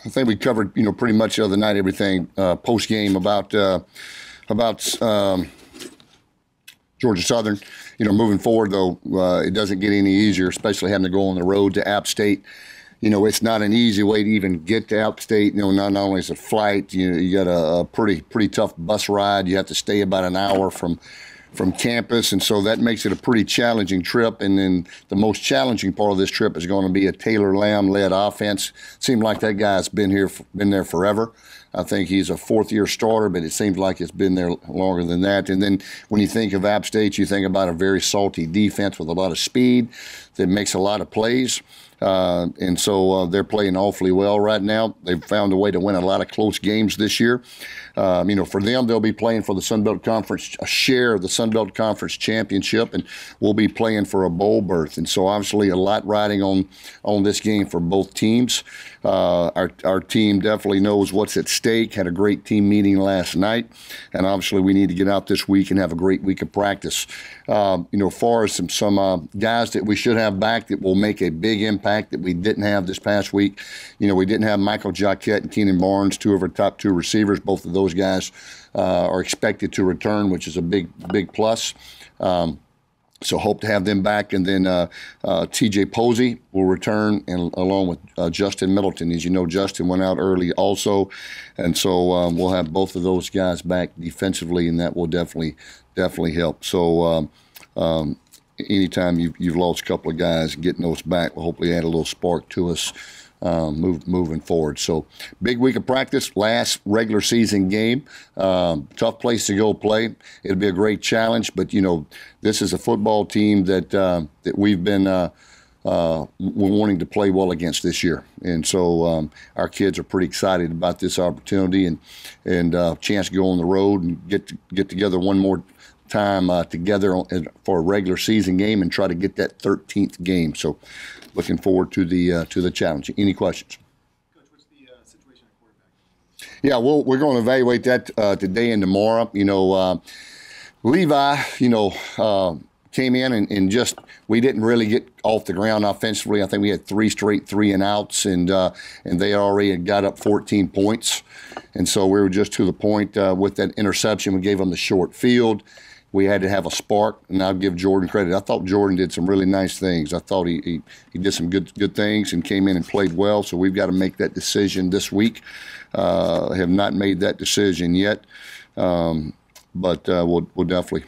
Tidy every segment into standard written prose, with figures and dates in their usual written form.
I think we covered, pretty much the other night everything post game about Georgia Southern. Moving forward though, it doesn't get any easier, especially having to go on the road to App State. It's not an easy way to even get to App State. Not only is it a flight, you got a pretty tough bus ride. You have to stay about an hour from campus, and so that makes it a pretty challenging trip. And then the most challenging part of this trip is going to be a Taylor Lamb-led offense. Seems like that guy's been there forever. I think he's a fourth-year starter, but it seems like it's been there longer than that. And then when you think of App State, you think about a very salty defense with a lot of speed that makes a lot of plays. And so they're playing awfully well right now. They've found a way to win a lot of close games this year. For them, they'll be playing for the Sun Belt Conference, a share of the Sun Belt Conference championship, and we'll be playing for a bowl berth. And so obviously a lot riding on this game for both teams. Our team definitely knows what's at stake. Had a great team meeting last night, and obviously we need to get out this week and have a great week of practice. Far as some guys that we should have back that will make a big impact that we didn't have this past week. We didn't have Michael Jacquette and Keenan Barnes, two of our top two receivers. Both of those guys are expected to return, which is a big plus. So hope to have them back. And then T.J. Posey will return, and along with Justin Middleton. As you know, Justin went out early also. And so we'll have both of those guys back defensively, and that will definitely help. So anytime you've lost a couple of guys, getting those back will hopefully add a little spark to us moving forward. So big week of practice, last regular season game. Tough place to go play. It'll be a great challenge, but this is a football team that we've been wanting to play well against this year, and so our kids are pretty excited about this opportunity and chance to go on the road and get together one more time together for a regular season game and try to get that 13th game. So looking forward to the challenge. Any questions? Coach, what's the situation at quarterback? Yeah, well, we're going to evaluate that today and tomorrow. Levi, came in and just we didn't really get off the ground offensively. I think we had 3 straight 3-and-outs, and they already had got up 14 points. And so we were just to the point with that interception. We gave them the short field. We had to have a spark, and I'll give Jordan credit. I thought Jordan did some really nice things. I thought he did some good things and came in and played well. So we've got to make that decision this week. Have not made that decision yet, but we'll definitely.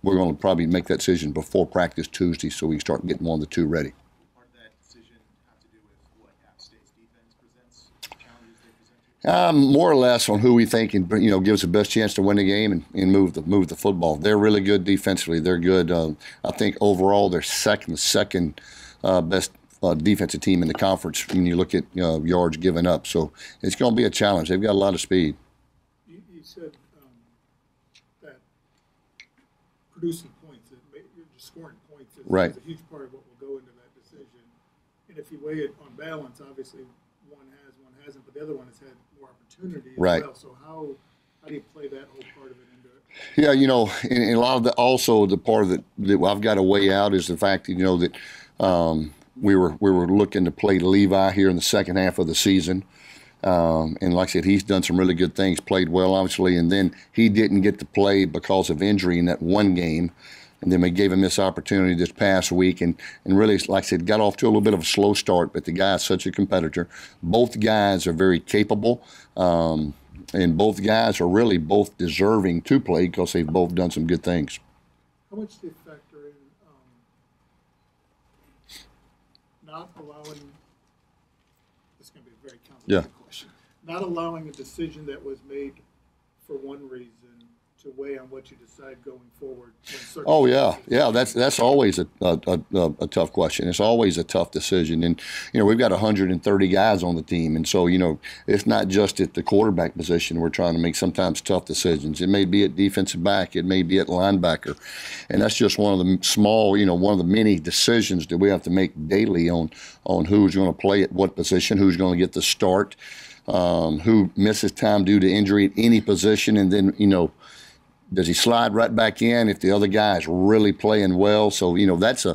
We're going to probably make that decision before practice Tuesday, so we can start getting one of the two ready. Part of that decision have to do with what App State's defense presents, challenges they present? More or less on who we think can, gives the best chance to win the game and move the football. They're really good defensively. They're good. I think overall they're second best defensive team in the conference when you look at yards given up. So it's going to be a challenge. They've got a lot of speed. You said that producing points, just scoring points is right. a huge part of what will go into that decision. And if you weigh it on balance, obviously one has, one hasn't, but the other one has had more opportunity as right. well. So how do you play that whole part of it into it? Yeah, and a lot of the part of that I've got to weigh out is the fact that we were looking to play Levi here in the second half of the season. And like I said, he's done some really good things, played well, obviously, and then he didn't get to play because of injury in that one game. And then we gave him this opportunity this past week and really, like I said, got off to a little bit of a slow start, but the guy is such a competitor. Both guys are very capable, and both guys are really both deserving to play because they've both done some good things. How much do you factor in not allowing, this is going to be a very complicated question, not allowing a decision that was made for one reason to weigh on what you decide going forward? Oh yeah, that's always a tough question. It's always a tough decision, and we've got 130 guys on the team, and so it's not just at the quarterback position we're trying to make sometimes tough decisions. It may be at defensive back, it may be at linebacker, and that's just one of the small, one of the many decisions that we have to make daily on who's going to play at what position, who's going to get the start, who misses time due to injury at any position, and then does he slide right back in if the other guy is really playing well? So that's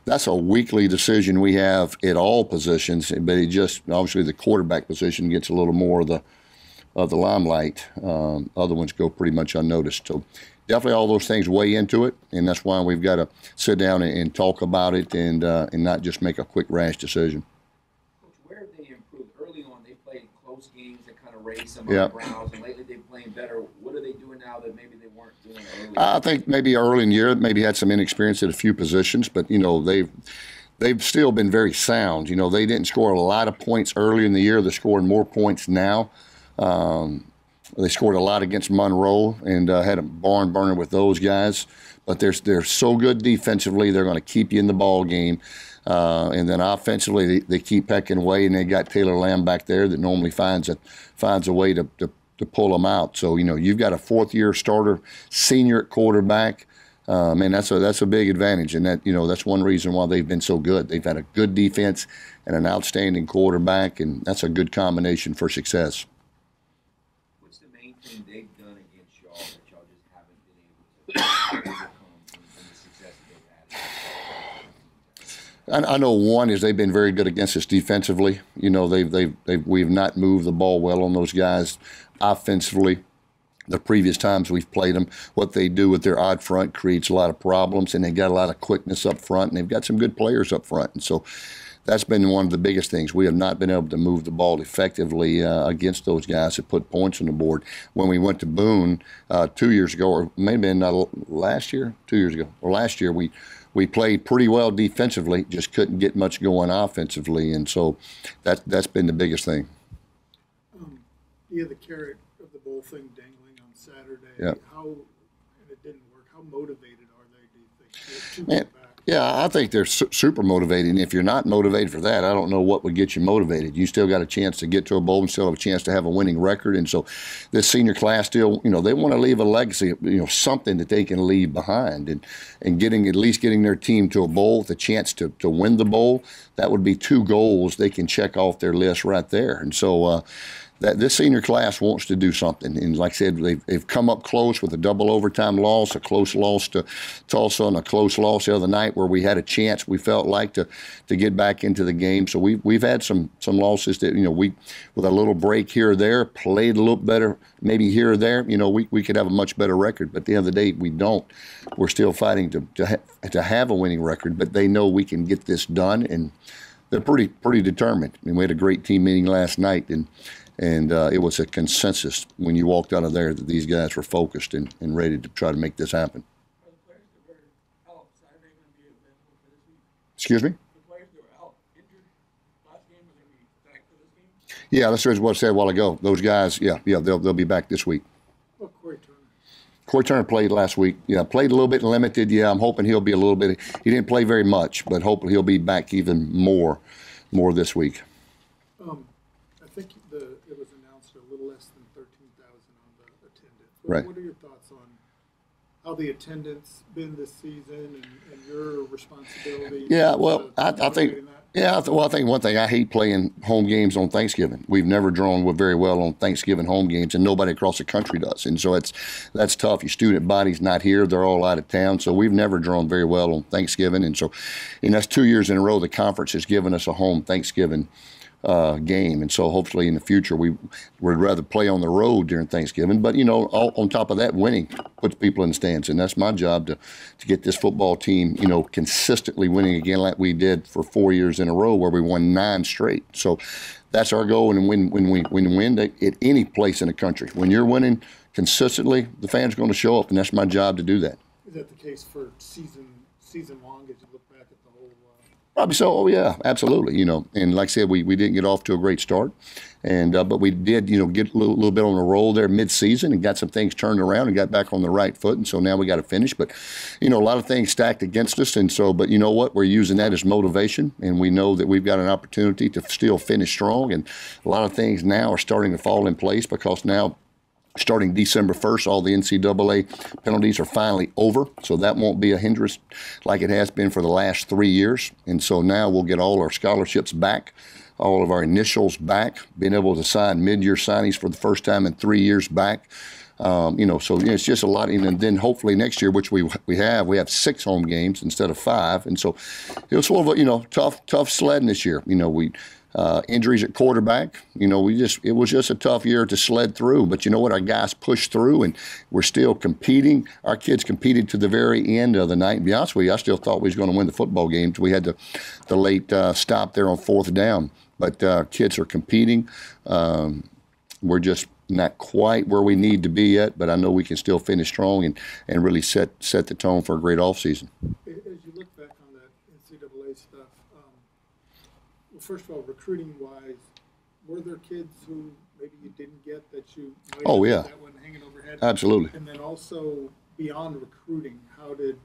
that's a weekly decision we have at all positions, but it just obviously the quarterback position gets a little more of the limelight. Other ones go pretty much unnoticed. So definitely all those things weigh into it, and that's why we've got to sit down and talk about it and not just make a quick rash decision. Coach, where have they improved? Early on, they played close games that kind of raised some eyebrows, and lately they're playing better. What are they doing now that maybe they weren't doing earlier? I think maybe early in the year, maybe had some inexperience at a few positions, but they've still been very sound. They didn't score a lot of points early in the year. They're scoring more points now. They scored a lot against Monroe and had a barn burner with those guys. But they're so good defensively, they're going to keep you in the ball game. And then offensively, they keep pecking away, and they got Taylor Lamb back there that normally finds a way to pull them out. So you've got a fourth-year starter, senior at quarterback. Man, that's a big advantage, and that's one reason why they've been so good. They've had a good defense and an outstanding quarterback, and that's a good combination for success. What's the main thing they've done against y'all that y'all just haven't been able to overcome from the success they've had? I know one is they've been very good against us defensively. We've not moved the ball well on those guys offensively. The previous times we've played them, what they do with their odd front creates a lot of problems, and they got a lot of quickness up front, and they've got some good players up front. And so that's been one of the biggest things. We have not been able to move the ball effectively against those guys that put points on the board. When we went to Boone 2 years ago, or maybe last year, 2 years ago, or last year, we played pretty well defensively, just couldn't get much going offensively, and so that's been the biggest thing. You had the carrot of the bowl thing dangling on Saturday. Yep. And it didn't work. How motivated are they, do you think? Man, yeah, I think they're super motivating. If you're not motivated for that, I don't know what would get you motivated. You still got a chance to get to a bowl and still have a chance to have a winning record. And so this senior class still, they want to leave a legacy, something that they can leave behind. And at least getting their team to a bowl, the chance to win the bowl, that would be 2 goals they can check off their list right there. And so that this senior class wants to do something. And like I said, they've come up close with a double overtime loss, a close loss to Tulsa, and a close loss the other night where we had a chance, we felt like, to get back into the game. So we've had some losses that, we, with a little break here or there, played a little better, maybe here or there, we could have a much better record. But at the end of the day, we don't. We're still fighting to have a winning record, but they know we can get this done, and they're pretty determined. I mean, we had a great team meeting last night, and it was a consensus when you walked out of there that these guys were focused and ready to try to make this happen. Are the players that were out Saturday going to be available for this week? Excuse me? The players that were out injured last game, are going to be back for this game? Yeah, that's what I said a while ago. Those guys, they'll be back this week. Well, Corey Turner. Corey Turner played last week. Yeah, played a little bit limited. Yeah, I'm hoping he'll be a little bit. He didn't play very much, but hopefully he'll be back even more this week. I think it was announced a little less than 13,000 on the attendance. Right. What are your thoughts on how the attendance been this season and your responsibility? Yeah, well, I think. that? Yeah, I think one thing, I hate playing home games on Thanksgiving. We've never drawn very well on Thanksgiving home games, and nobody across the country does. And so that's tough. Your student body's not here. They're all out of town. So we've never drawn very well on Thanksgiving. And that's 2 years in a row the conference has given us a home Thanksgiving game. And so hopefully in the future we'd rather play on the road during Thanksgiving. But, on top of that, winning puts people in the stands. And that's my job to get this football team, consistently winning again like we did for 4 years in a row where we won 9 straight. So that's our goal. And when we win at any place in the country, when you're winning consistently, the fans are going to show up. And that's my job to do that. Is that the case for season long as you look back at the whole? Probably so. Oh yeah, absolutely. And like I said, we didn't get off to a great start, and but we did, get a little bit on the roll there mid-season and got some things turned around and got back on the right foot. And so now we got to finish. But a lot of things stacked against us, and so. But you know what? We're using that as motivation, and we know that we've got an opportunity to still finish strong. And a lot of things now are starting to fall in place because now, starting December 1st, all the NCAA penalties are finally over, so that won't be a hindrance like it has been for the last 3 years. And so now we'll get all our scholarships back, all of our initials back, being able to sign mid-year signings for the first time in 3 years back. So it's just a lot. And then hopefully next year, which we have 6 home games instead of 5. And so it was sort of tough sledding this year. We injuries at quarterback. It was just a tough year to sled through. But you know what? Our guys pushed through, and we're still competing. Our kids competed to the very end of the night. And to be honest with you, I still thought we was going to win the football games. We had the late stop there on 4th down. But kids are competing. We're just not quite where we need to be yet, but I know we can still finish strong and really set the tone for a great offseason. As you look back on that NCAA stuff, well, first of all, recruiting-wise, were there kids who maybe you didn't get that you might have that one hanging overhead? Absolutely. And then also, beyond recruiting, how did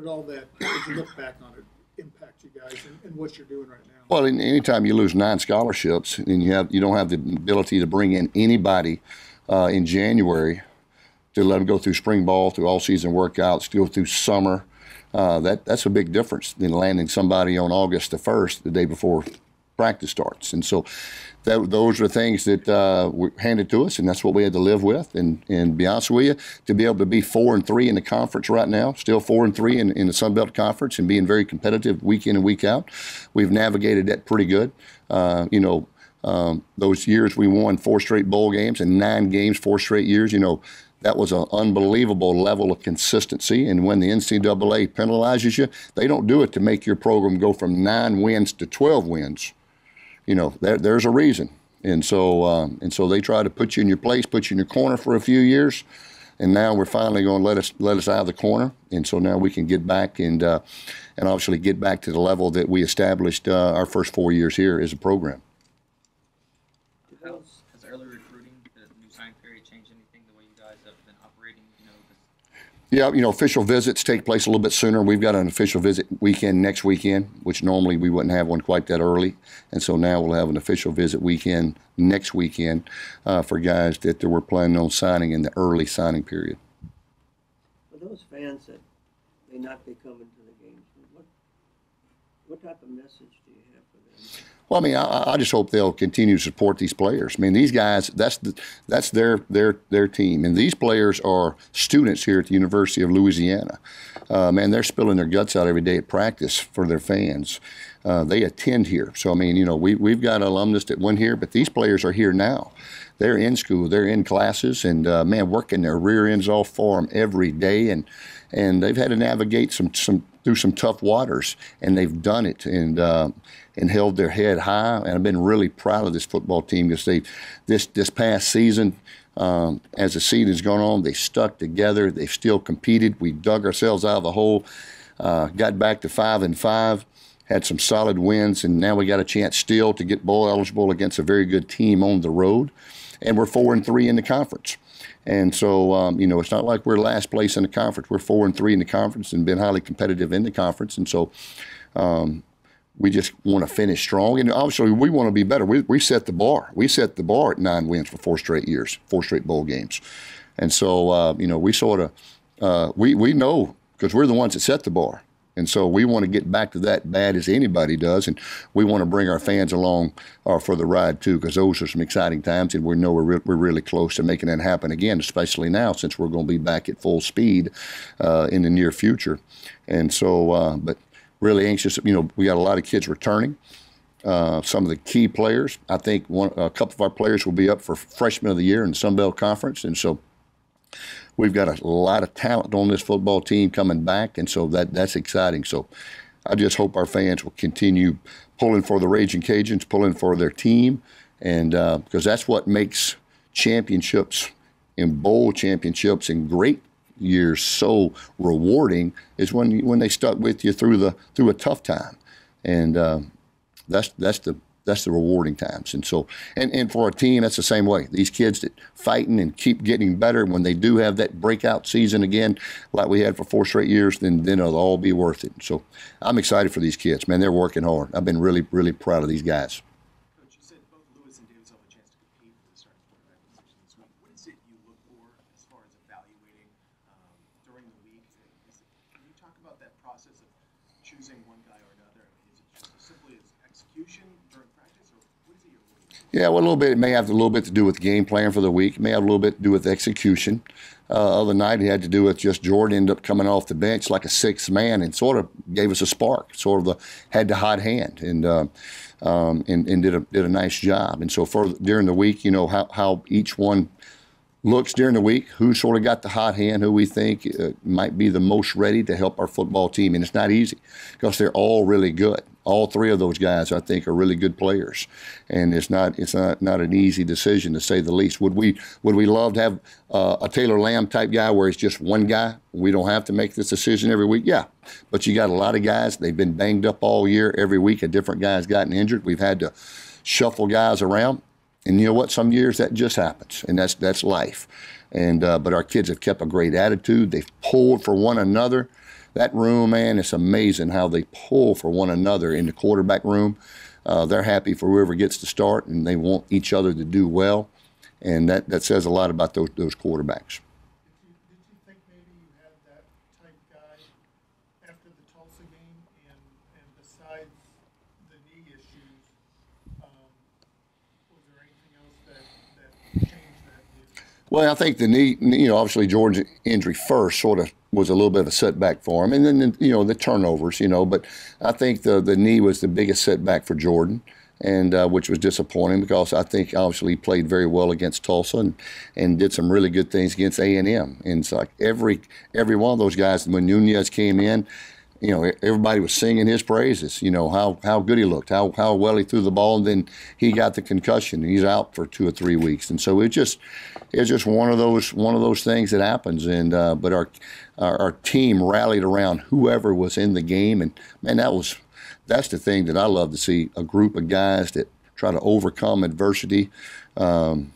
all that, as you look back on it, impact you guys and what you're doing right now? Well, anytime you lose 9 scholarships and you don't have the ability to bring in anybody in January to let them go through spring ball, through all-season workouts, to go through summer, that's a big difference than landing somebody on August the 1st, the day before practice starts. And so those are things that were handed to us, and that's what we had to live with. And to be honest with you, to be able to be 4-3 in the conference right now, still 4-3 in the Sun Belt Conference, and being very competitive week in and week out, we've navigated that pretty good. Those years we won 4 straight bowl games and 9 games, 4 straight years, that was an unbelievable level of consistency. And when the NCAA penalizes you, they don't do it to make your program go from 9 wins to 12 wins. There's a reason. And so they try to put you in your place, put you in your corner for a few years. And now we're finally going to let us out of the corner. And so now we can get back and obviously get back to the level that we established our first 4 years here as a program. Has early recruiting, the new signing period, changed anything the way you guys have been operating? Yeah, official visits take place a little bit sooner. We've got an official visit weekend next weekend, which normally we wouldn't have one quite that early. And so now we'll have an official visit weekend next weekend for guys that we're planning on signing in the early signing period. For those fans that may not be coming to the games, what type of message do you have for them? Well, I just hope they'll continue to support these players. These guys, that's their team. And these players are students here at the University of Louisiana. They're spilling their guts out every day at practice for their fans. They attend here. So, we've got alumnus that went here, but these players are here now. They're in school, they're in classes, and, working their rear ends off for them every day. And they've had to navigate through some tough waters, and they've done it and held their head high. And I've been really proud of this football team because this past season, as the season has gone on, they stuck together. They've still competed. We dug ourselves out of the hole, got back to 5-5, had some solid wins, and now we got a chance still to get bowl eligible against a very good team on the road. And we're 4-3 in the conference. And so, it's not like we're last place in the conference. We're 4-3 in the conference and been highly competitive in the conference. And so we just want to finish strong. And obviously, we want to be better. We set the bar. We set the bar at 9 wins for 4 straight years, 4 straight bowl games. And so, we sort of, we know because we're the ones that set the bar. And so we want to get back to that bad as anybody does, and we want to bring our fans along for the ride too, because those are some exciting times, and we know we're really close to making that happen again, especially now since we're going to be back at full speed in the near future. And so, but really anxious. We got a lot of kids returning. Some of the key players, I think a couple of our players will be up for Freshman of the Year in the Sun Belt Conference, and so we've got a lot of talent on this football team coming back, and so that's exciting. So I just hope our fans will continue pulling for the Ragin Cajuns, pulling for their team, and because that's what makes championships and bowl championships and great years so rewarding is when they stuck with you through a tough time, and that's the rewarding times. And so, and for our team, that's the same way. These kids that fighting and keep getting better, when they do have that breakout season again, like we had for 4 straight years, then it'll all be worth it. So I'm excited for these kids, man. They're working hard. I've been really, really proud of these guys. Coach, you said both Lewis and Davis have a chance to compete for the starting quarterback position this week. What is it you look for as far as evaluating during the week? Can you talk about that process of choosing one guy or another? Is it just as simply as execution during practice, or what is it you're looking for? Yeah, well, a little bit. It may have a little bit to do with game plan for the week. It may have a little bit to do with execution. Other night, it had to do with just Jordan ended up coming off the bench like a sixth man and sort of gave us a spark, sort of the had the hot hand, and did a nice job. And so during the week, how each one looks during the week, who sort of got the hot hand, who we think might be the most ready to help our football team. And it's not easy because they're all really good. All three of those guys, I think, are really good players, and it's not an easy decision, to say the least. Would we love to have a Taylor Lamb type guy where it's just one guy? We don't have to make this decision every week. Yeah, but you got a lot of guys. They've been banged up all year. Every week, a different guy's gotten injured. We've had to shuffle guys around, and you know what? Some years that just happens, and that's life. And but our kids have kept a great attitude. They've pulled for one another. That room, man, it's amazing how they pull for one another in the quarterback room. They're happy for whoever gets to start, and they want each other to do well, and that says a lot about those quarterbacks. Did you think maybe you had that type guy after the Tulsa game, and besides the knee issues, was there anything else that changed that view? Well, I think the knee, obviously George's injury first sort of was a little bit of a setback for him. And then, the turnovers, but I think the knee was the biggest setback for Jordan, and which was disappointing because I think obviously he played very well against Tulsa and did some really good things against A&M. And it's like every one of those guys, when Nunez came in, everybody was singing his praises, how good he looked, how well he threw the ball, and then he got the concussion and he's out for 2 or 3 weeks. And so it's just one of those things that happens. And but our team rallied around whoever was in the game, and man, that's the thing that I love to see, a group of guys that try to overcome adversity when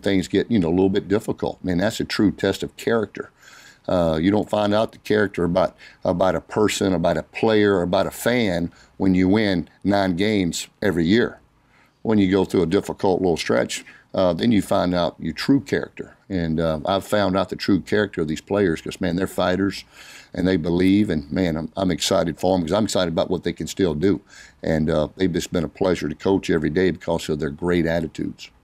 things get a little bit difficult. Man, that's a true test of character. You don't find out the character about a person, about a player, about a fan when you win 9 games every year. When you go through a difficult little stretch, then you find out your true character. And I've found out the true character of these players because, man, they're fighters and they believe. And, man, I'm excited for them because I'm excited about what they can still do. And they've just been a pleasure to coach every day because of their great attitudes.